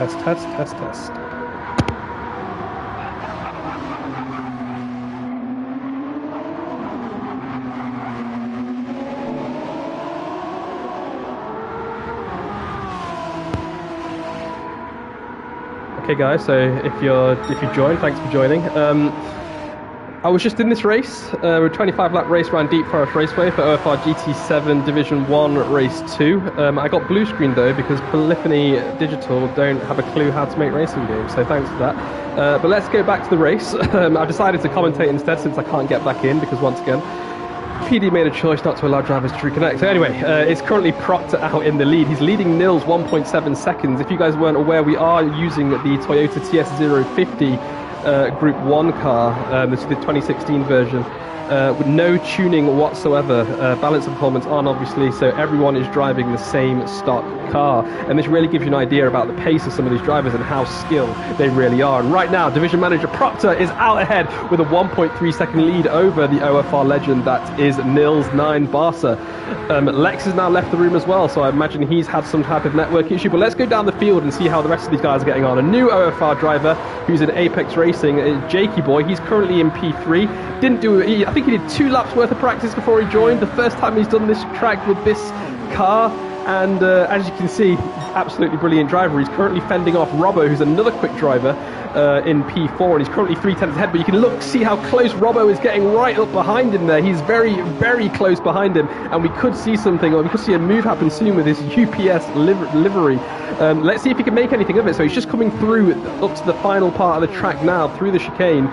test, test, test, test. Okay guys, so if you joined, thanks for joining. I was just in this race, a 25 lap race around Deep Forest Raceway for OFR Gt7 Division 1 Race 2. I got blue screen though because Polyphony Digital don't have a clue how to make racing games, so thanks for that. But let's go back to the race. I've decided to commentate instead since I can't get back in because once again, PD made a choice not to allow drivers to reconnect. So anyway, it's currently Proctor out in the lead. He's leading Nils 1.7 seconds. If you guys weren't aware, we are using the Toyota TS050 Group 1 car. This is the 2016 version. With no tuning whatsoever. Balance and performance on, obviously, so everyone is driving the same stock car. And this really gives you an idea about the pace of some of these drivers and how skilled they really are. And right now, Division Manager Proctor is out ahead with a 1.3 second lead over the OFR legend that is Nils 9 Barca. Lex has now left the room as well, so I imagine he's had some type of network issue. But let's go down the field and see how the rest of these guys are getting on. A new OFR driver who's in Apex Racing, Jakey Boy. He's currently in P3. Didn't do, I think he did 2 laps worth of practice before he joined. The first time he's done this track with this car. And as you can see, absolutely brilliant driver. He's currently fending off Robbo, who's another quick driver in P4, and he's currently 3/10 ahead. But you can see how close Robbo is getting right up behind him there. He's very, very close behind him, and we could see something, or we could see a move happen soon with his UPS livery. Let's see if he can make anything of it. So he's just coming through up to the final part of the track now, through the chicane.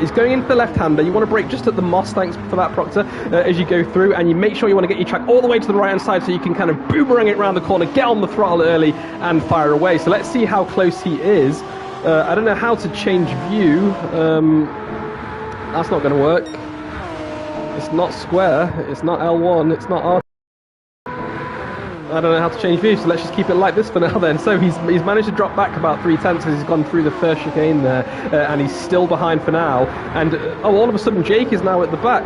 He's going into the left-hander. You want to brake just at the Moss, thanks for that, Proctor, as you go through, and you make sure you want to get your track all the way to the right-hand side so you can kind of boomerang it around the corner, get on the throttle early, and fire away. So let's see how close he is. I don't know how to change view. That's not going to work. It's not square. It's not L1. It's not R2. I don't know how to change view, so let's just keep it like this for now then. So he's managed to drop back about 3/10 as he's gone through the first chicane there, and he's still behind for now. And all of a sudden Jake is now at the back.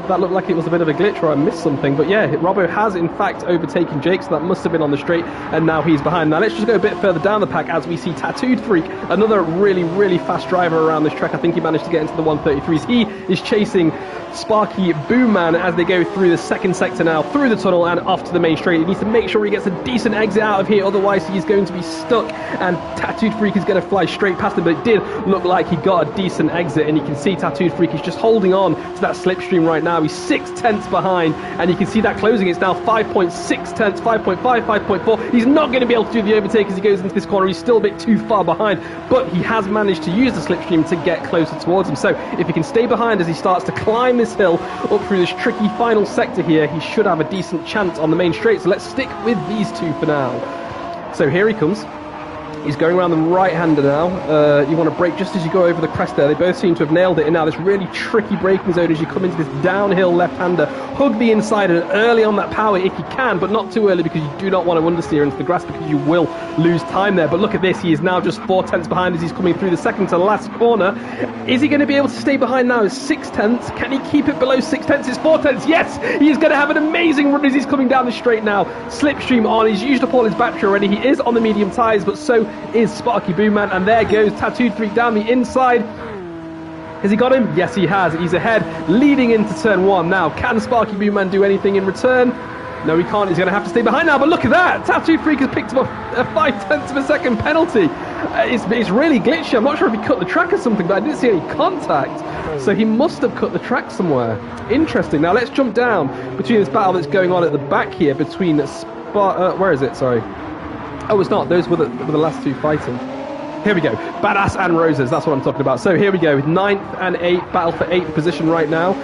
That looked like it was a bit of a glitch or I missed something, but yeah, Robbo has in fact overtaken Jake, so that must have been on the straight, and now he's behind. Now let's just go a bit further down the pack as we see Tattooed Freak, another really, really fast driver around this track. I think he managed to get into the 133s. He is chasing Sparky Boomman as they go through the second sector now, through the tunnel and off to the main straight. He needs to make sure he gets a decent exit out of here, otherwise he's going to be stuck, and Tattooed Freak is going to fly straight past him. But it did look like he got a decent exit, and you can see Tattooed Freak is just holding on to that slipstream right now. He's 6/10 behind, and you can see that closing. It's now 5.6 tenths, 5.5, 5.4. He's not going to be able to do the overtake as he goes into this corner. He's still a bit too far behind, but he has managed to use the slipstream to get closer towards him. So if he can stay behind as he starts to climb this hill up through this tricky final sector here, he should have a decent chance on the main straight. So let's stick with these two for now. So here he comes. He's going around the right-hander now. You want to brake just as you go over the crest there. They both seem to have nailed it. And now this really tricky braking zone as you come into this downhill left-hander. Hug the inside and early on that power if you can, but not too early because you do not want to understeer into the grass because you will lose time there. But look at this. He is now just 4/10 behind as he's coming through the second to last corner. Is he going to be able to stay behind now? It's 6/10. Can he keep it below 6/10? It's 4/10. Yes! He is going to have an amazing run as he's coming down the straight now. Slipstream on. He's used up all his battery already. He is on the medium tyres, but so is Sparky Boomman, and there goes Tattooed Freak down the inside. Has he got him? Yes, he has. He's ahead, leading into turn 1 now. Can Sparky Boomman do anything in return? No, he can't. He's going to have to stay behind now, but look at that! Tattooed Freak has picked up a 5/10 of a second penalty. It's really glitchy. I'm not sure if he cut the track or something, but I didn't see any contact. So he must have cut the track somewhere. Interesting. Now let's jump down between this battle that's going on at the back here between where is it? Sorry. Oh, it's not. Those were the last two fighting. Here we go. Badass and Roses. That's what I'm talking about. So here we go. 9th and 8th. Battle for 8th position right now.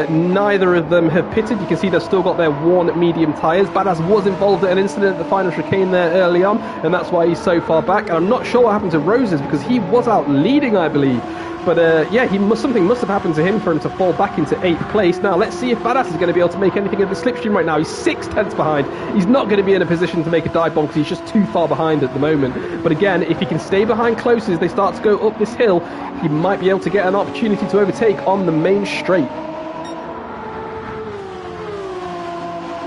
Neither of them have pitted. You can see they've still got their worn medium tyres. Badass was involved in an incident at the final chicane there early on, and that's why he's so far back. And I'm not sure what happened to Roses because he was out leading, I believe. But yeah, something must have happened to him for him to fall back into 8th place. Now let's see if Badass is going to be able to make anything of the slipstream right now. He's 6/10 behind. He's not going to be in a position to make a dive bomb because he's just too far behind at the moment. But again, if he can stay behind close as they start to go up this hill, he might be able to get an opportunity to overtake on the main straight.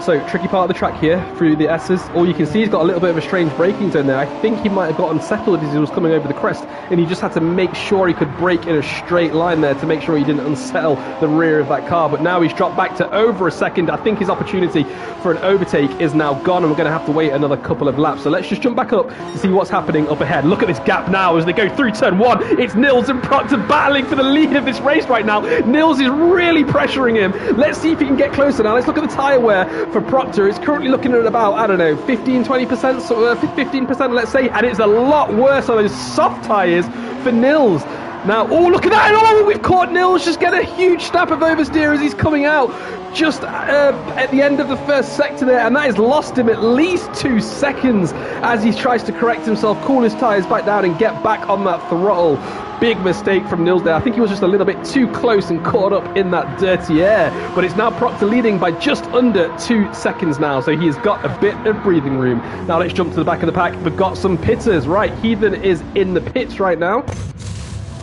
So, tricky part of the track here, through the S's. All you can see, he's got a little bit of a strange braking zone there. I think he might have got unsettled as he was coming over the crest, and he just had to make sure he could brake in a straight line there to make sure he didn't unsettle the rear of that car. But now he's dropped back to over a second. I think his opportunity for an overtake is now gone, and we're going to have to wait another couple of laps. So let's just jump back up to see what's happening up ahead. Look at this gap now as they go through turn one. It's Nils and Proctor battling for the lead of this race right now. Nils is really pressuring him. Let's see if he can get closer now. Let's look at the tyre wear for Proctor. It's currently looking at about, I don't know, 15-20%, so 15%, let's say, and it's a lot worse on those soft tyres for Nils. Now, oh, look at that! Oh, we've caught Nils just get a huge snap of oversteer as he's coming out just at the end of the first sector there, and that has lost him at least 2 seconds as he tries to correct himself, cool his tyres back down and get back on that throttle. Big mistake from Nils there. I think he was just a little bit too close and caught up in that dirty air. But it's now Proctor leading by just under 2 seconds now. So he has got a bit of breathing room. Now let's jump to the back of the pack. We've got some pitters. Right, Heathen is in the pits right now.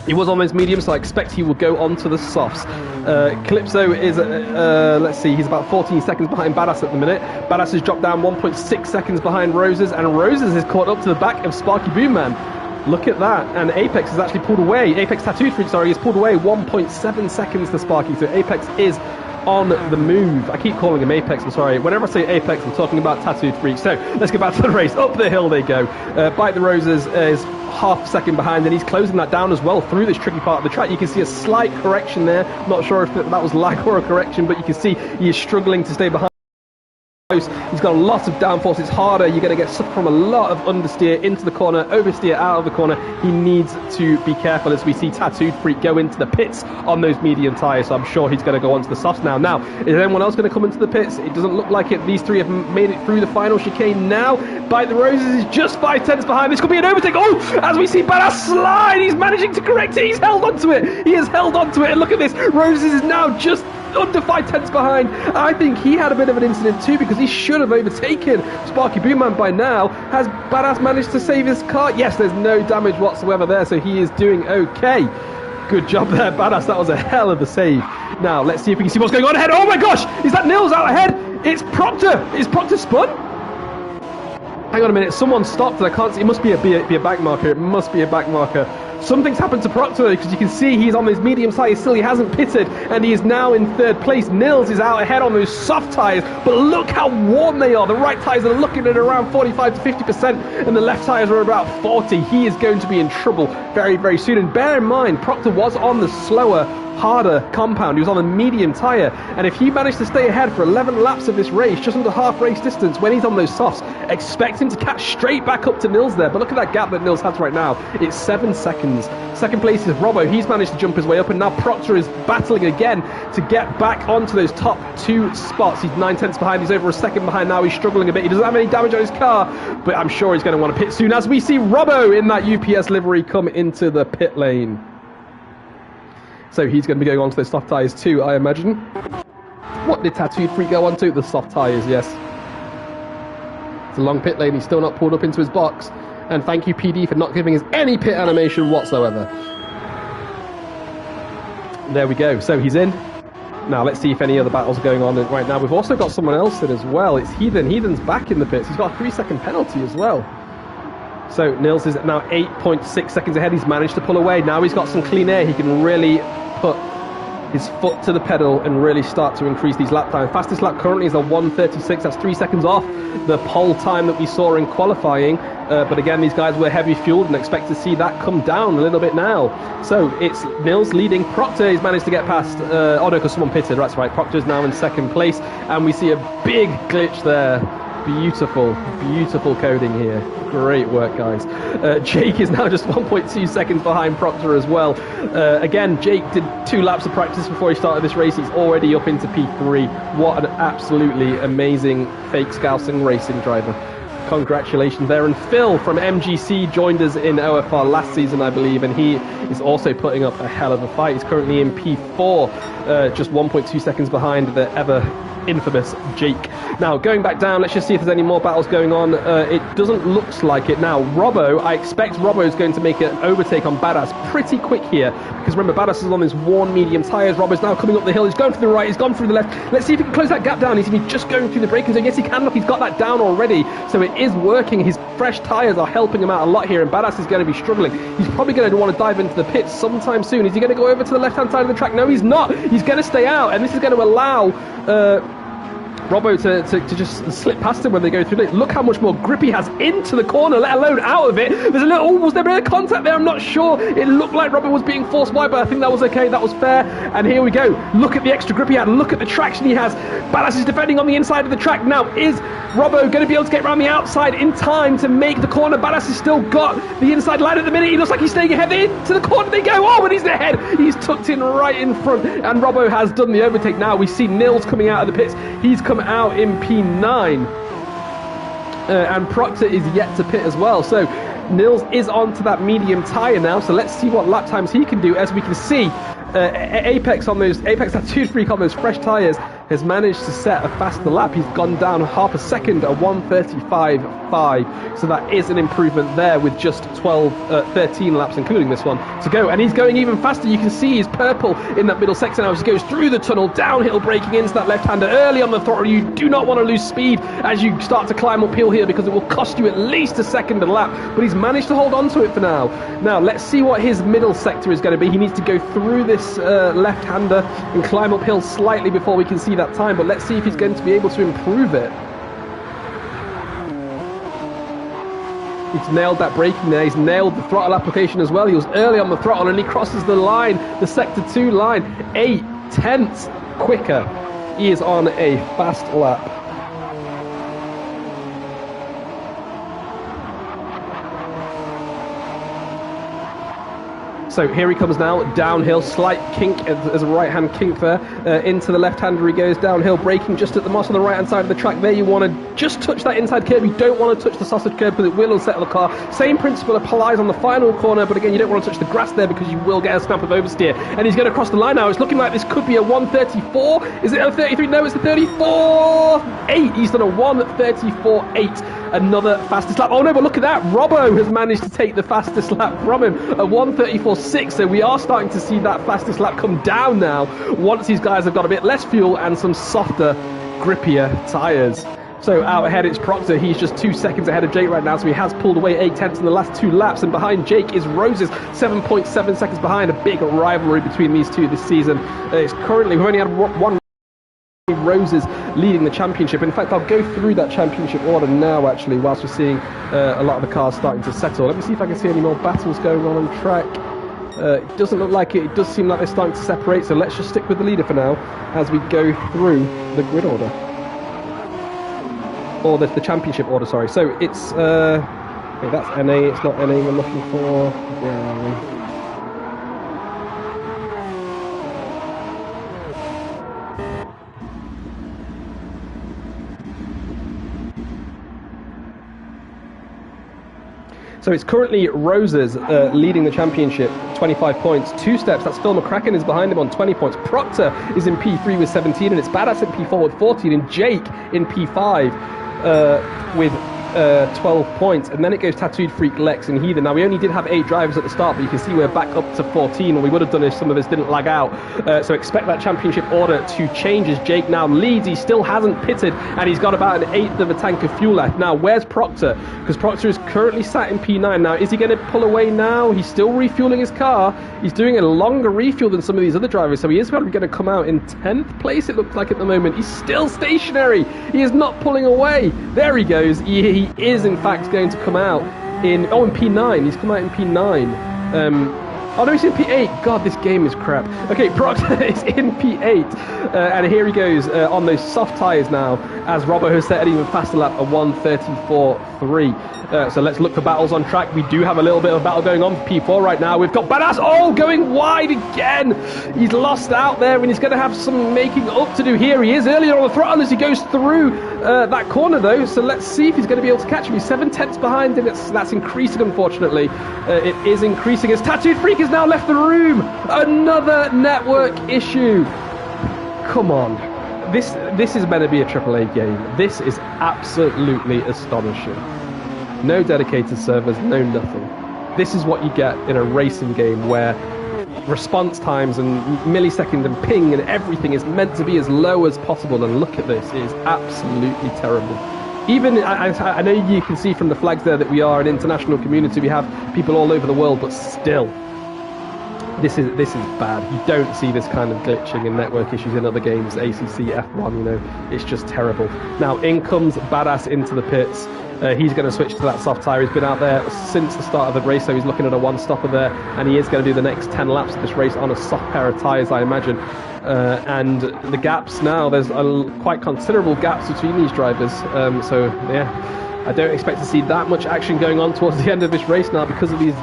He was on those mediums, so I expect he will go on to the softs. Calypso is, let's see, he's about 14 seconds behind Badass at the minute. Badass has dropped down 1.6 seconds behind Roses, and Roses is caught up to the back of Sparky Boomman. Look at that, and Apex has actually pulled away. Apex Tattooed Freak, sorry, has pulled away 1.7 seconds to Sparky, so Apex is on the move. I keep calling him Apex, I'm sorry. Whenever I say Apex, I'm talking about Tattooed Freak. So let's get back to the race. Up the hill they go. Bite the Roses is half a second behind, and he's closing that down as well through this tricky part of the track. You can see a slight correction there. Not sure if that was lag or a correction, but you can see he is struggling to stay behind. He's got a lot of downforce. It's harder. You're going to get stuck from a lot of understeer into the corner, oversteer out of the corner. He needs to be careful as we see Tattooed Freak go into the pits on those medium tyres. So I'm sure he's going to go onto the softs now. Now, is anyone else going to come into the pits? It doesn't look like it. These three have made it through the final chicane now. Bite the Roses is just 5 tenths behind. This could be an overtake. Oh, as we see Badass slide, he's managing to correct it. He's held onto it. He has held onto it. And look at this. Roses is now just under 5 tenths behind. I think he had a bit of an incident too, because he should have overtaken Sparky Boomman by now. Has Badass managed to save his car? Yes, there's no damage whatsoever there, so he is doing okay. Good job there, Badass. That was a hell of a save. Now, let's see if we can see what's going on ahead. Oh my gosh! Is that Nils out ahead? It's Proctor! Is Proctor spun? Hang on a minute, someone stopped and I can't see. It must be a back marker. It must be a back marker. Something's happened to Proctor because you can see he's on those medium tyres still. He hasn't pitted and he is now in third place. Nils is out ahead on those soft tyres, but look how warm they are. The right tyres are looking at around 45 to 50% and the left tyres are about 40. He is going to be in trouble very, very soon. And bear in mind, Proctor was on the slower, harder compound. He was on a medium tyre, and if he managed to stay ahead for 11 laps of this race, just under half race distance, when he's on those softs, expect him to catch straight back up to Nils there. But look at that gap that Nils has right now. It's 7 seconds. Second place is Robbo. He's managed to jump his way up, and now Proctor is battling again to get back onto those top 2 spots. He's 9 tenths behind. He's over a second behind now. He's struggling a bit. He doesn't have any damage on his car, but I'm sure he's going to want to pit soon as we see Robbo in that UPS livery come into the pit lane. So he's going to be going on to those soft tyres too, I imagine. What did Tattooed Freak go on to? The soft tyres, yes. It's a long pit lane. He's still not pulled up into his box. And thank you, PD, for not giving us any pit animation whatsoever. There we go. So he's in. Now let's see if any other battles are going on right now. We've also got someone else in as well. It's Heathen. Heathen's back in the pits. He's got a 3-second penalty as well. So Nils is now 8.6 seconds ahead. He's managed to pull away. Now he's got some clean air. He can really put his foot to the pedal and really start to increase these lap times. Fastest lap currently is a 1:36. That's 3 seconds off the pole time that we saw in qualifying. But again, these guys were heavy fueled and expect to see that come down a little bit now. So it's Nils leading. Proctor has managed to get past. Oh no, because someone pitted. That's right. Proctor's now in second place. And we see a big glitch there. Beautiful, beautiful coding here. Great work, guys. Jake is now just 1.2 seconds behind Proctor as well. Again, Jake did 2 laps of practice before he started this race. He's already up into P3. What an absolutely amazing fake scousing racing driver. Congratulations there. And Phil from MGC joined us in OFR last season, I believe, and he is also putting up a hell of a fight. He's currently in P4, just 1.2 seconds behind the ever infamous Jake. Now, going back down, let's just see if there's any more battles going on. It doesn't look like it. Now, Robbo, I expect Robbo is going to make an overtake on Badass pretty quick here, because remember, Badass is on his worn medium tyres. Robbo's now coming up the hill. He's going to the right. He's gone through the left. Let's see if he can close that gap down. He's just going through the braking zone. Yes, he can. Look, he's got that down already. So it is working. His fresh tyres are helping him out a lot here, and Badass is going to be struggling. He's probably going to want to dive into the pits sometime soon. Is he going to go over to the left-hand side of the track? No, he's not. He's going to stay out, and this is going to allow Robbo to just slip past him when they go through it. Look how much more grip he has into the corner, let alone out of it. There's a little, was there a bit of contact there? I'm not sure. It looked like Robbo was being forced wide, but I think that was okay. That was fair. And here we go. Look at the extra grip he had. Look at the traction he has. Badass is defending on the inside of the track. Now, is Robbo going to be able to get around the outside in time to make the corner? Badass has still got the inside line at the minute. He looks like he's staying ahead. Into the corner they go. Oh, and he's ahead. He's tucked in right in front. And Robbo has done the overtake now. We see Nils coming out of the pits. He's come out in P9. And Proctor is yet to pit as well. So Nils is onto that medium tyre now. So let's see what lap times he can do. As we can see, Apex Tattooed Freak on those fresh tyres has managed to set a faster lap. He's gone down half a second at 1:35.5. So that is an improvement there with just 13 laps, including this one, to go. And he's going even faster. You can see he's purple in that middle section now as he goes through the tunnel, downhill braking into that left-hander early on the throttle. You do not want to lose speed as you start to climb uphill here, because it will cost you at least a second a lap. But he's managed to hold on to it for now. Now, let's see what his middle sector is going to be. He needs to go through this left-hander and climb uphill slightly before we can see that time, but let's see if he's going to be able to improve it. He's nailed that braking there. He's nailed the throttle application as well. He was early on the throttle and he crosses the line, the sector 2 line, 8/10 quicker. He is on a fast lap. So here he comes now, downhill, slight kink as a right-hand kink there. Into the left-hander he goes, downhill, braking just at the moss on the right-hand side of the track there. You want to just touch that inside curb. You don't want to touch the sausage curb because it will unsettle the car. Same principle applies on the final corner, but again, you don't want to touch the grass there because you will get a snap of oversteer. And he's going to cross the line now. It's looking like this could be a 1:34. Is it a 33? No, it's a 34.8. He's done a 1:34.8. Another fastest lap. Oh no, but look at that. Robbo has managed to take the fastest lap from him, a 1:34.6. So we are starting to see that fastest lap come down now once these guys have got a bit less fuel and some softer, grippier tyres. So out ahead it's Proctor. He's just 2 seconds ahead of Jake right now, so he has pulled away 8/10 in the last 2 laps. And behind Jake is Roses, 7.7 seconds behind. A big rivalry between these two this season. It's currently, we've only had one Roses leading the championship. In fact, I'll go through that championship order now, actually, whilst we're seeing a lot of the cars starting to settle. Let me see if I can see any more battles going on track. It doesn't look like it. It does seem like they're starting to separate, so let's just stick with the leader for now as we go through the grid order. Or the championship order, sorry. So it's, okay, that's NA, it's not NA we're looking for. Where are we? So it's currently Roses leading the championship, 25 points, 2 steps. That's Phil McCracken is behind him on 20 points. Proctor is in P3 with 17, and it's Badass in P4 with 14, and Jake in P5 with 12 points. And then it goes Tattooed Freak, Lex, and Heathen. Now, we only did have 8 drivers at the start, but you can see we're back up to 14, and we would have done if some of us didn't lag out. So expect that championship order to change as Jake now leads. He still hasn't pitted, and he's got about an 1/8 of a tank of fuel left. Now, where's Proctor? Because Proctor is currently sat in P9. Now, is he going to pull away now? He's still refueling his car. He's doing a longer refuel than some of these other drivers, so he is probably going to come out in 10th place, it looks like, at the moment. He's still stationary. He is not pulling away. There he goes. He is, in fact, going to come out in P9. He's come out in P9. Oh no, he's in P8. God, this game is crap. Okay, Proctor is in P8. And here he goes on those soft tyres now, as Robbo has set an even faster lap, a 1:34.3. So let's look for battles on track. We do have a little bit of battle going on for P4 right now. We've got Badass, going wide again. He's lost out there, and he's going to have some making up to do here. He is earlier on the throttle as he goes through that corner, though. So let's see if he's going to be able to catch him. He's 7/10 behind him. That's increasing, unfortunately. It is increasing as Tattooed Freak has now left the room. Another network issue. Come on. this is meant to be a AAA game. This is absolutely astonishing. No dedicated servers, no nothing. This is what you get in a racing game where response times and millisecond and ping and everything is meant to be as low as possible. And look at this, it is absolutely terrible. Even, I know you can see from the flags there that we are an international community, we have people all over the world, but still, this is bad. You don't see this kind of glitching and network issues in other games, ACC, F1, you know, it's just terrible. Now, in comes Badass into the pits. He's going to switch to that soft tyre. He's been out there since the start of the race, so he's looking at a one-stopper there, and he is going to do the next 10 laps of this race on a soft pair of tyres, I imagine. And the gaps now, there's quite considerable gaps between these drivers, so yeah, I don't expect to see that much action going on towards the end of this race now because of these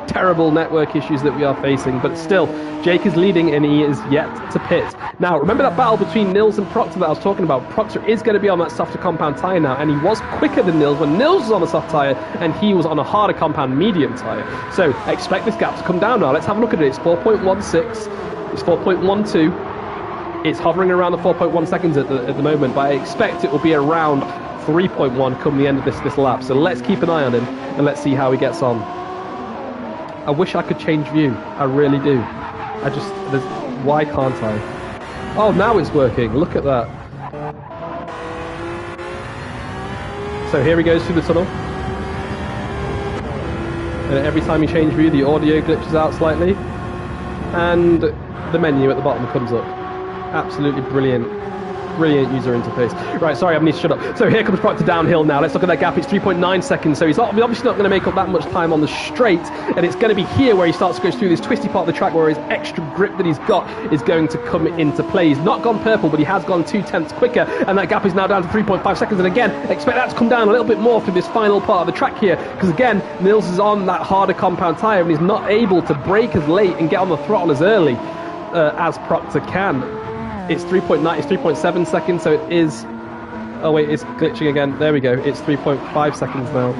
terrible network issues that we are facing. But still, Jake is leading and he is yet to pit. Now, remember that battle between Nils and Proctor that I was talking about? Proctor is going to be on that softer compound tyre now, and he was quicker than Nils when Nils was on a soft tyre and he was on a harder compound medium tyre. So expect this gap to come down now. Let's have a look at it. It's 4.16, it's 4.12. It's hovering around the 4.1 seconds at the moment, but I expect it will be around 3.1 come the end of this lap. So let's keep an eye on him and let's see how he gets on. I wish I could change view. I really do. Why can't I? Oh, now it's working. Look at that. So here he goes through the tunnel. And every time you change view, the audio glitches out slightly. And the menu at the bottom comes up. Absolutely brilliant. Brilliant user interface. Right, sorry, I need to shut up. So here comes Proctor downhill now. Let's look at that gap. It's 3.9 seconds. So he's obviously not going to make up that much time on the straight. And it's going to be here where he starts to go through this twisty part of the track where his extra grip that he's got is going to come into play. He's not gone purple, but he has gone 0.2 quicker. And that gap is now down to 3.5 seconds. And again, expect that to come down a little bit more through this final part of the track here. Because again, Nils is on that harder compound tyre and he's not able to brake as late and get on the throttle as early as Proctor can. It's 3.9, it's 3.7 seconds, so it is... Oh wait, it's glitching again. There we go. It's 3.5 seconds now.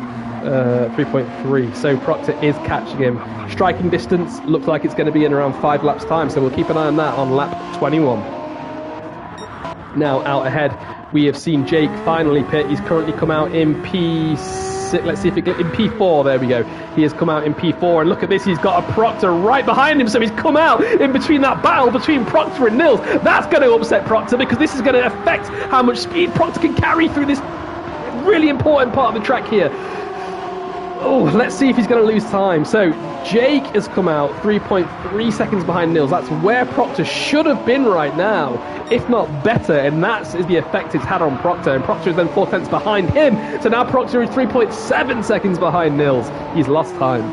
3.3. So Proctor is catching him. Striking distance looks like it's going to be in around 5 laps time, so we'll keep an eye on that on lap 21. Now, out ahead, we have seen Jake finally pit. He's currently come out in P6. Let's see if it gets in P4. There we go. He has come out in P4, and look at this. He's got a Proctor right behind him, so he's come out in between that battle between Proctor and Nils. That's going to upset Proctor because this is going to affect how much speed Proctor can carry through this really important part of the track here. Oh, let's see if he's going to lose time. So Jake has come out 3.3 seconds behind Nils. That's where Proctor should have been right now, if not better, and that is the effect it's had on Proctor, and Proctor is then 4/10 behind him. So now Proctor is 3.7 seconds behind Nils. He's lost time.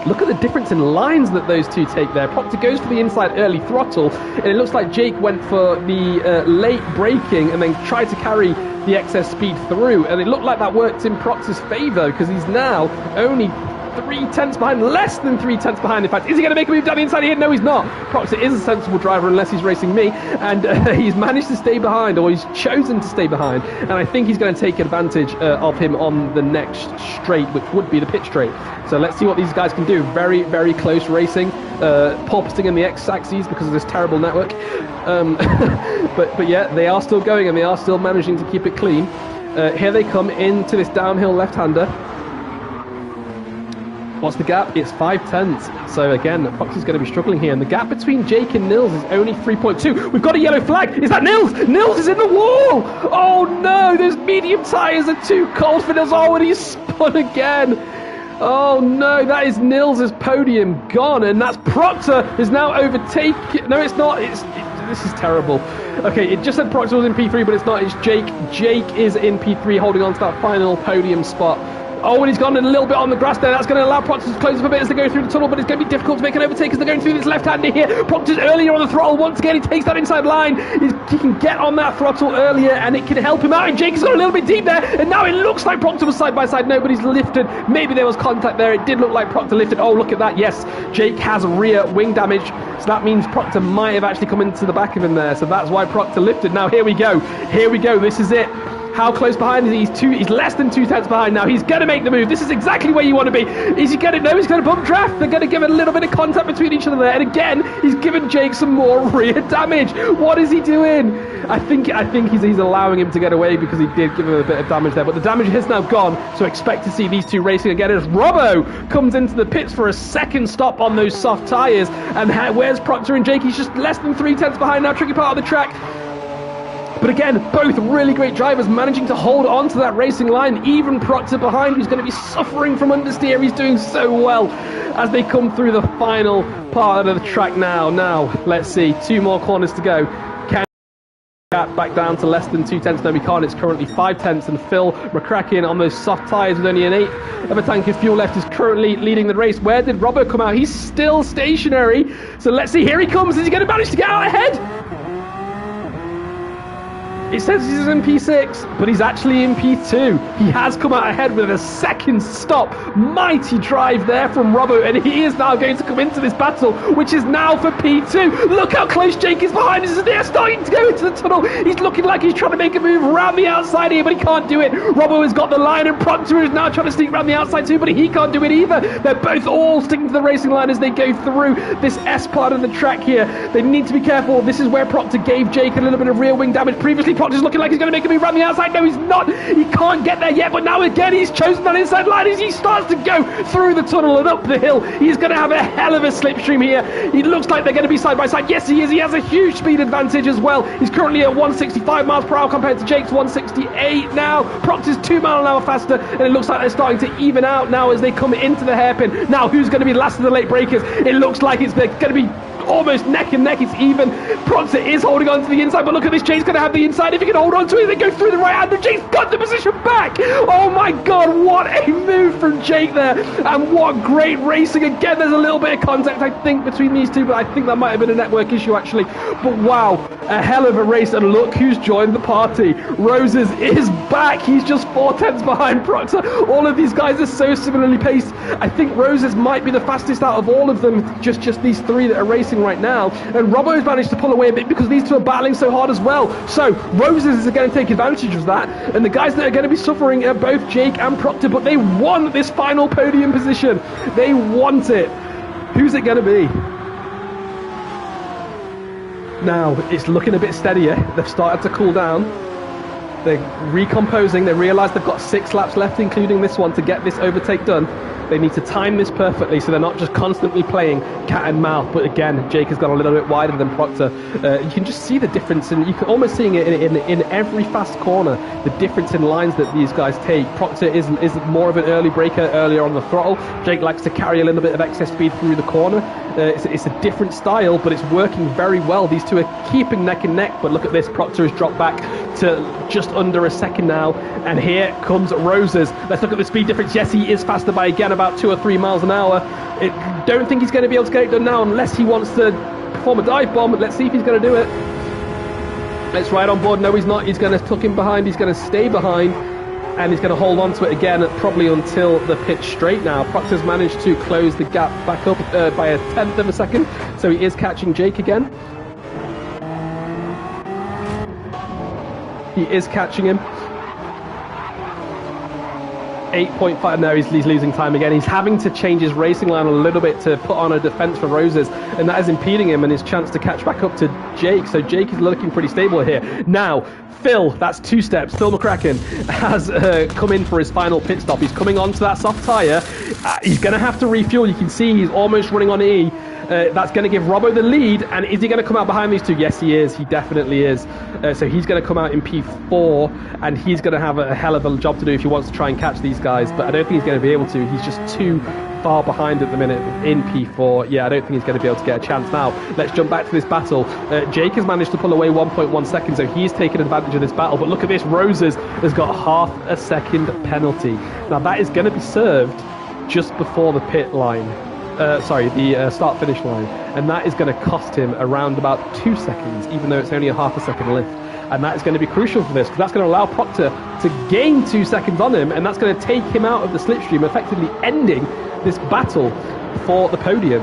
Look at the difference in lines that those two take there. Proctor goes for the inside early throttle, and it looks like Jake went for the late braking and then tried to carry the excess speed through, and it looked like that worked in Proctor's favour because he's now only 3/10 behind, less than 3/10 behind. In fact, is he going to make a move down the inside here? No, he's not. Proctor is a sensible driver unless he's racing me, and he's managed to stay behind, or he's chosen to stay behind, and I think he's going to take advantage of him on the next straight, which would be the pit straight. So let's see what these guys can do. Very, very close racing. Porpoising in the X-axis because of this terrible network. But yeah, they are still going and they are still managing to keep it clean. Here they come into this downhill left-hander. What's the gap? It's 5/10. So again, Proctor's going to be struggling here. And the gap between Jake and Nils is only 3.2. We've got a yellow flag. Is that Nils? Nils is in the wall. Oh no, those medium tyres are too cold for Nils. Oh, and he's spun again. Oh no, that is Nils' podium gone, and that's Proctor is now overtaken. No, it's not. This is terrible. Okay, it just said Proctor was in P3, but it's not. It's Jake. Jake is in P3, holding on to that final podium spot. Oh, and he's gone a little bit on the grass there. That's going to allow Proctor to close up a bit as they go through the tunnel, but it's going to be difficult to make an overtake as they're going through this left-hander here. Proctor's earlier on the throttle. Once again, he takes that inside line. He can get on that throttle earlier, and it can help him out. And Jake has gone a little bit deep there, and now it looks like Proctor was side-by-side. Nobody's lifted. Maybe there was contact there. It did look like Proctor lifted. Oh, look at that. Yes, Jake has rear wing damage, so that means Proctor might have actually come into the back of him there. So that's why Proctor lifted. Now, here we go. Here we go. This is it. How close behind is he? He's less than 2 tenths behind now. He's going to make the move. This is exactly where you want to be. Is he going to? No, he's going to bump draft. They're going to give a little bit of contact between each other there. And again, he's given Jake some more rear damage. What is he doing? I think he's allowing him to get away because he did give him a bit of damage there. But the damage has now gone, so expect to see these two racing again as Robbo comes into the pits for a second stop on those soft tyres. And where's Proctor and Jake? He's just less than 3 tenths behind now, tricky part of the track. But again, both really great drivers managing to hold on to that racing line. Even Proctor behind, who's going to be suffering from understeer. He's doing so well as they come through the final part of the track now. Now, let's see, 2 more corners to go. Can gap back down to less than 2 tenths? No, we can't. It's currently 5 tenths, and Phil McCracken on those soft tyres with only an 1/8 of a tank of fuel left is currently leading the race. Where did Robert come out? He's still stationary. So let's see. Here he comes. Is he going to manage to get out ahead? It says he's in P6, but he's actually in P2. He has come out ahead with a second stop. Mighty drive there from Robbo, and he is now going to come into this battle, which is now for P2. Look how close Jake is behind us. They're starting to go into the tunnel. He's looking like he's trying to make a move around the outside here, but he can't do it. Robbo has got the line, and Proctor is now trying to sneak around the outside too, but he can't do it either. They're both all sticking to the racing line as they go through this S part of the track here. They need to be careful. This is where Proctor gave Jake a little bit of rear wing damage previously. Proctor's looking like he's going to make a move around the outside. No, he's not. He can't get there yet, but now again he's chosen that inside line as he starts to go through the tunnel and up the hill. He's going to have a hell of a slipstream here. It looks like they're going to be side by side. Yes, he is. He has a huge speed advantage as well. He's currently at 165 miles per hour compared to Jake's 168 now. Proctor's 2 miles an hour faster, and it looks like they're starting to even out now as they come into the hairpin. Now, who's going to be last of the late breakers? It looks like it's going to be almost neck and neck. It's even. Proctor is holding on to the inside, but look at this. Jake's going to have the inside. If he can hold on to it, they go through the right hand, and Jake's got the position back. Oh my god, what a move from Jake there, and what great racing. Again, there's a little bit of contact, I think, between these two, but I think that might have been a network issue actually. But wow, a hell of a race, and look who's joined the party. Roses is back. He's just 4 tenths behind Proctor. All of these guys are so similarly paced. I think Roses might be the fastest out of all of them, just these 3 that are racing right now, and Robbo has managed to pull away a bit because these 2 are battling so hard as well. So Roses is going to take advantage of that, and the guys that are going to be suffering are both Jake and Proctor, but they want this final podium position. They want it. Who's it going to be? Now it's looking a bit steadier. They've started to cool down. They're recomposing. They realise they've got 6 laps left, including this one, to get this overtake done. They need to time this perfectly so they're not just constantly playing cat and mouse. But again, Jake has gone a little bit wider than Proctor. You can just see the difference, and you can almost seeing it in every fast corner, the difference in lines that these guys take. Proctor is more of an early breaker earlier on the throttle. Jake likes to carry a little bit of excess speed through the corner. It's a different style, but it's working very well. These 2 are keeping neck and neck, but look at this. Proctor has dropped back to just under a second now, and here comes Roses. Let's look at the speed difference. Yes, he is faster by again about 2 or 3 miles an hour. Don't think he's going to be able to get it done now unless he wants to perform a dive bomb. Let's see if he's going to do it. Let's ride on board. No, he's not. He's going to tuck him behind. He's going to stay behind, and he's going to hold on to it again probably until the pitch straight now. Proctor's managed to close the gap back up by a 1/10 of a second, so he is catching Jake again. He is catching him. 8.5. No, he's losing time again. He's having to change his racing line a little bit to put on a defense for Roses, and that is impeding him and his chance to catch back up to Jake. So Jake is looking pretty stable here. Now, Phil, that's 2 steps. Phil McCracken has come in for his final pit stop. He's coming onto that soft tyre. He's going to have to refuel. You can see he's almost running on E. That's going to give Robbo the lead, and is he going to come out behind these 2? Yes, he is. He definitely is. So he's going to come out in P4, and he's going to have a hell of a job to do if he wants to try and catch these guys, but I don't think he's going to be able to. He's just too far behind at the minute in P4. Yeah, I don't think he's going to be able to get a chance now. Let's jump back to this battle. Jake has managed to pull away 1.1 seconds, so he's taken advantage of this battle, but look at this. Roses has got half a second penalty. Now that is going to be served just before the pit line. The start-finish line, and that is going to cost him around about 2 seconds, even though it's only a half a second lift, and that is going to be crucial for this, because that's going to allow Proctor to gain 2 seconds on him, and that's going to take him out of the slipstream, effectively ending this battle for the podium.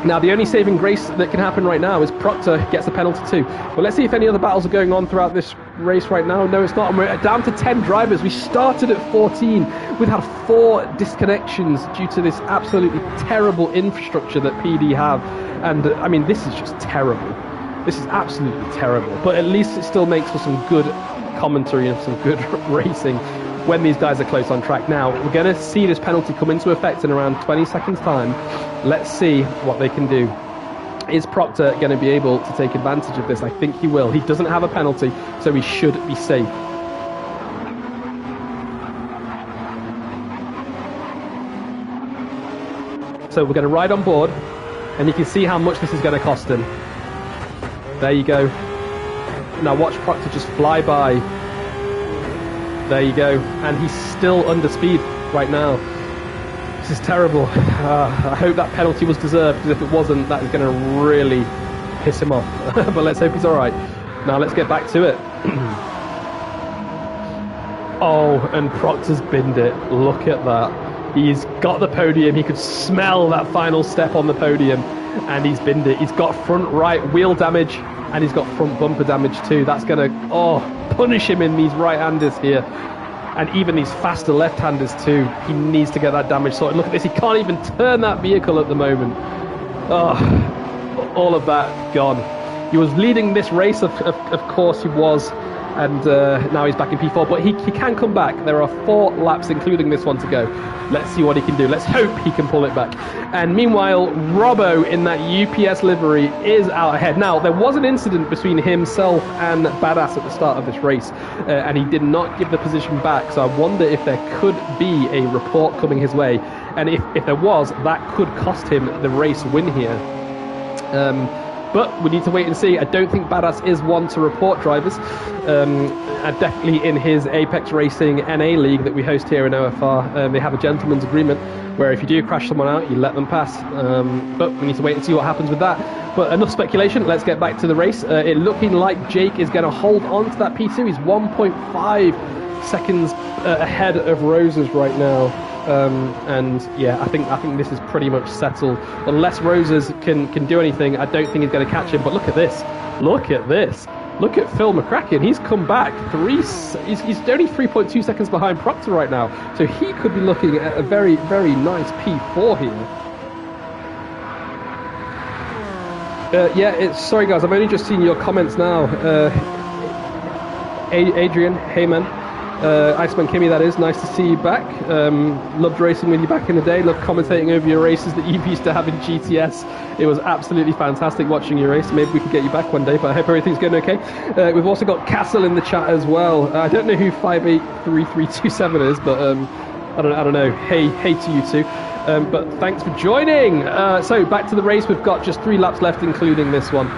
Now, the only saving grace that can happen right now is Proctor gets a penalty too. But let's see if any other battles are going on throughout this race right now. No, it's not. And we're down to 10 drivers. We started at 14. We've had 4 disconnections due to this absolutely terrible infrastructure that PD have. And, I mean, this is just terrible. This is absolutely terrible. But at least it still makes for some good commentary and some good racing when these guys are close on track. Now, we're going to see this penalty come into effect in around 20 seconds time. Let's see what they can do. Is Proctor going to be able to take advantage of this? I think he will. He doesn't have a penalty, so he should be safe. So we're going to ride on board, and you can see how much this is going to cost him. There you go. Now watch Proctor just fly by. There you go. And he's still under speed right now. This is terrible. I hope that penalty was deserved, because if it wasn't, that is going to really piss him off. But let's hope he's all right. Now let's get back to it. Oh, and Proctor's binned it. Look at that. He's got the podium. He could smell that final step on the podium, and he's binned it. He's got front right wheel damage, and he's got front bumper damage too. That's going to, punish him in these right-handers here. And even these faster left-handers too. He needs to get that damage sorted. Look at this. He can't even turn that vehicle at the moment. Oh, all of that gone. He was leading this race, of course he was. And now he's back in P4. But he can come back. There are 4 laps, including this one, to go. Let's see what he can do. Let's hope he can pull it back. And meanwhile, Robbo in that UPS livery is out ahead. Now, there was an incident between himself and Badass at the start of this race, and he did not give the position back. So I wonder if there could be a report coming his way. And if there was, that could cost him the race win here. But we need to wait and see. I don't think Badass is one to report drivers. And definitely in his Apex Racing NA league that we host here in OFR, they have a gentleman's agreement where if you do crash someone out, you let them pass. But we need to wait and see what happens with that. But enough speculation. Let's get back to the race. It looking like Jake is going to hold on to that P2. He's 1.5 seconds ahead of Roses right now. And yeah, I think this is pretty much settled. Unless Roses can do anything, I don't think he's going to catch him. But look at this. Look at this. Look at Phil McCracken. He's come back. He's only 3.2 seconds behind Proctor right now. So he could be looking at a very, very nice P4 here. Sorry guys, I've only just seen your comments now. Adrian, hey man. Iceman Kimmy, that is. Nice to see you back. Loved racing with you back in the day. Loved commentating over your races that you used to have in GTS. It was absolutely fantastic watching your race. Maybe we could get you back one day, but I hope everything's going okay. We've also got Castle in the chat as well. I don't know who 583327 is, but I don't know. Hey to you too. But thanks for joining. So back to the race. We've got just 3 laps left, including this one.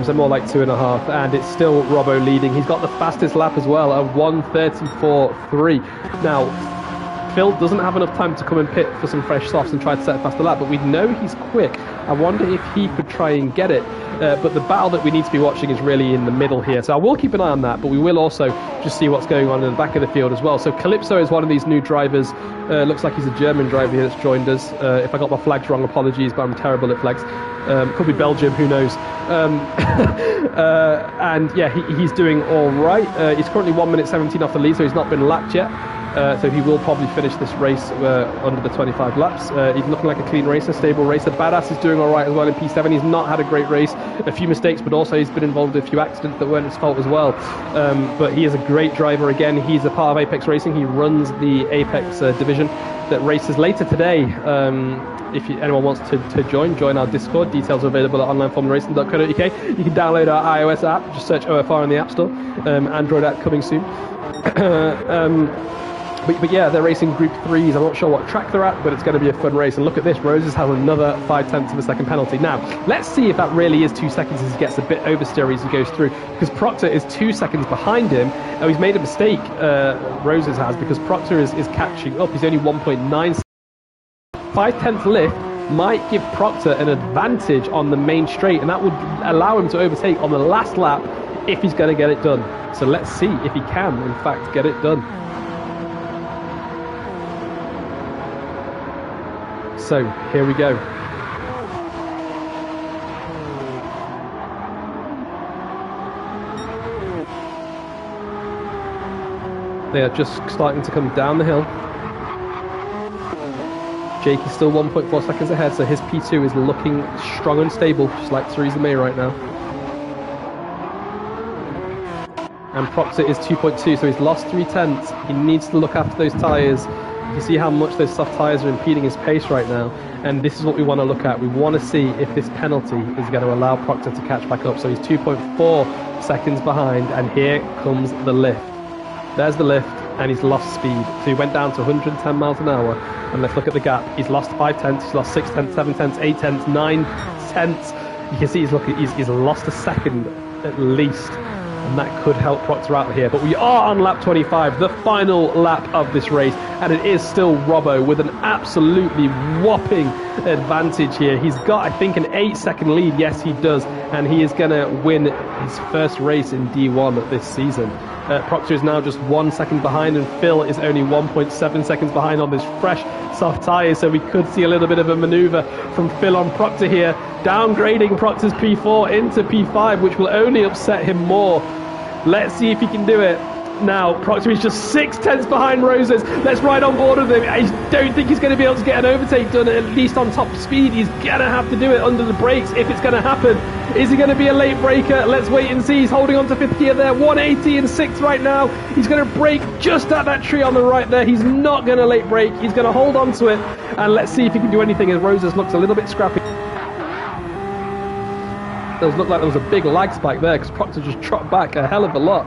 So more like 2.5, and it's still Robbo leading. He's got the fastest lap as well, a 1:34.3. Now, Phil doesn't have enough time to come and pit for some fresh softs and try to set a faster lap, but we know he's quick. I wonder if he could try and get it. But the battle that we need to be watching is really in the middle here. So I will keep an eye on that, but we will also just see what's going on in the back of the field as well. So Calypso is one of these new drivers. Looks like he's a German driver here that's joined us. If I got my flags wrong, apologies, but I'm terrible at flags. Could be Belgium, who knows. And yeah, he's doing all right. He's currently 1 minute 17 off the lead, so he's not been lapped yet. So he will probably finish this race under the 25 laps. He's looking like a clean racer, stable racer. Badass is doing all right as well in P7. He's not had a great race, a few mistakes, but also he's been involved in a few accidents that weren't his fault as well. But he is a great driver again. He's a part of Apex Racing. He runs the Apex division that races later today. If anyone wants to join our Discord, details are available at onlineformularacing.co.uk. You can download our iOS app, just search OFR in the App Store. Android app coming soon. But yeah, they're racing Group 3s. I'm not sure what track they're at, but it's going to be a fun race. And look at this, Roses has another 0.5 of a second penalty. Now, let's see if that really is 2 seconds as he gets a bit oversteery as he goes through, because Proctor is 2 seconds behind him. Oh, he's made a mistake, Roses has, because Proctor is catching up. He's only 1.9. 0.5 lift might give Proctor an advantage on the main straight, and that would allow him to overtake on the last lap if he's going to get it done. So let's see if he can, in fact, get it done. So here we go. They are just starting to come down the hill. Jake is still 1.4 seconds ahead, so his P2 is looking strong and stable, just like Theresa May right now. And Proctor is 2.2, so he's lost 3/10. He needs to look after those tyres. You see how much those soft tyres are impeding his pace right now, and this is what we want to look at. We want to see if this penalty is going to allow Proctor to catch back up. So he's 2.4 seconds behind, and here comes the lift. There's the lift, and he's lost speed. So he went down to 110 miles an hour, and let's look at the gap. He's lost 5/10, he's lost 6/10, 7/10, 8/10, 9/10. You can see he's lost a second at least, and that could help Proctor out here. But we are on lap 25, the final lap of this race, and it is still Robbo with an absolutely whopping advantage here. He's got, I think, an 8-second lead. Yes, he does, and he is going to win his first race in D1 this season. Proctor is now just 1 second behind, and Phil is only 1.7 seconds behind on this fresh soft tyre, so we could see a little bit of a manoeuvre from Phil on Proctor here, downgrading Proctor's P4 into P5, which will only upset him more. Let's see if he can do it. Now, Proctor is just 6/10 behind Roses. Let's ride on board with him. I don't think he's going to be able to get an overtake done, at least on top speed. He's going to have to do it under the brakes if it's going to happen. Is he going to be a late breaker? Let's wait and see. He's holding on to 5th gear there. 180 and 6th right now. He's going to brake just at that tree on the right there. He's not going to late brake. He's going to hold on to it. And let's see if he can do anything, as Roses looks a little bit scrappy. It does look like there was a big lag spike there, because Proctor just trotted back a hell of a lot.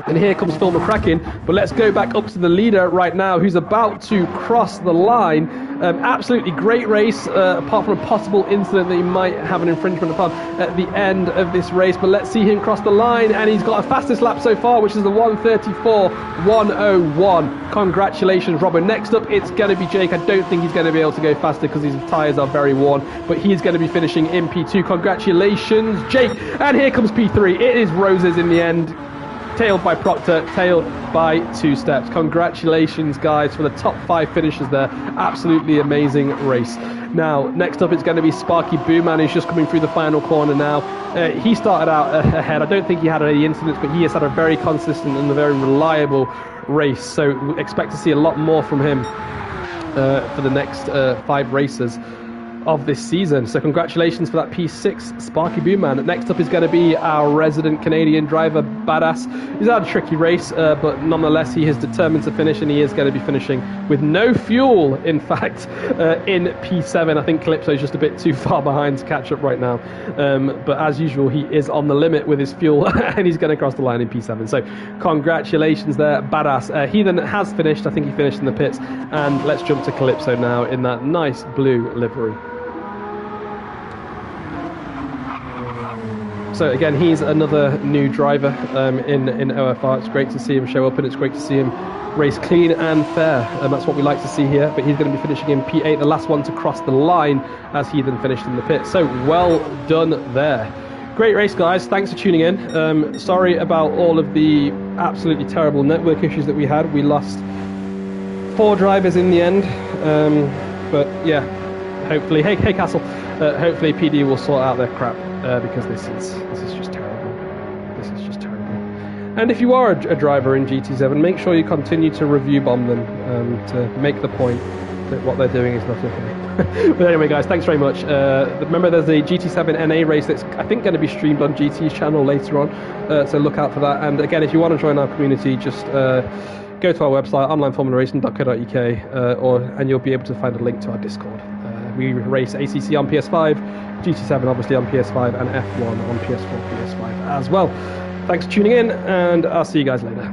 And here comes Phil McCracken, but let's go back up to the leader right now, who's about to cross the line. Absolutely great race, apart from a possible incident that he might have an infringement upon at the end of this race. But let's see him cross the line, and he's got a fastest lap so far, which is the 1:34.101. Congratulations, Robbo. Next up, it's going to be Jake. I don't think he's going to be able to go faster because his tyres are very worn, but he's going to be finishing in P2. Congratulations, Jake. And here comes P3. It is Roses in the end. Tailed by Proctor, tailed by 2 steps. Congratulations, guys, for the top 5 finishes there. Absolutely amazing race. Now, next up, it's going to be Sparky Booman, who's just coming through the final corner now. He started out ahead. I don't think he had any incidents, but he has had a very consistent and a very reliable race. So we expect to see a lot more from him for the next 5 races of this season. So congratulations for that P6, Sparky Booman. Next up is going to be our resident Canadian driver, Badass. He's had a tricky race, but nonetheless he is determined to finish, and he is going to be finishing with no fuel, in fact, in P7. I think Calypso is just a bit too far behind to catch up right now, but as usual he is on the limit with his fuel and he's going to cross the line in P7. So congratulations there, Badass. He then has finished. I think he finished in the pits, and let's jump to Calypso now in that nice blue livery. So again, he's another new driver in OFR. It's great to see him show up, and it's great to see him race clean and fair, and that's what we like to see here. But he's going to be finishing in P8, the last one to cross the line, as he then finished in the pit. So well done there. Great race, guys. Thanks for tuning in. Sorry about all of the absolutely terrible network issues that we had. We lost 4 drivers in the end, but yeah, hopefully, hey Castle, hopefully PD will sort out their crap, because this is just terrible. This is just terrible. And if you are a driver in GT7, make sure you continue to review bomb them, to make the point that what they're doing is not okay. But anyway, guys, thanks very much. Remember, there's a GT7 NA race that's, I think, going to be streamed on GT's channel later on, so look out for that. And again, if you want to join our community, just go to our website, onlineformularacing.co.uk, and you'll be able to find a link to our Discord. We race ACC on PS5, GT7 obviously on PS5, and F1 on PS4, PS5 as well. Thanks for tuning in, and I'll see you guys later.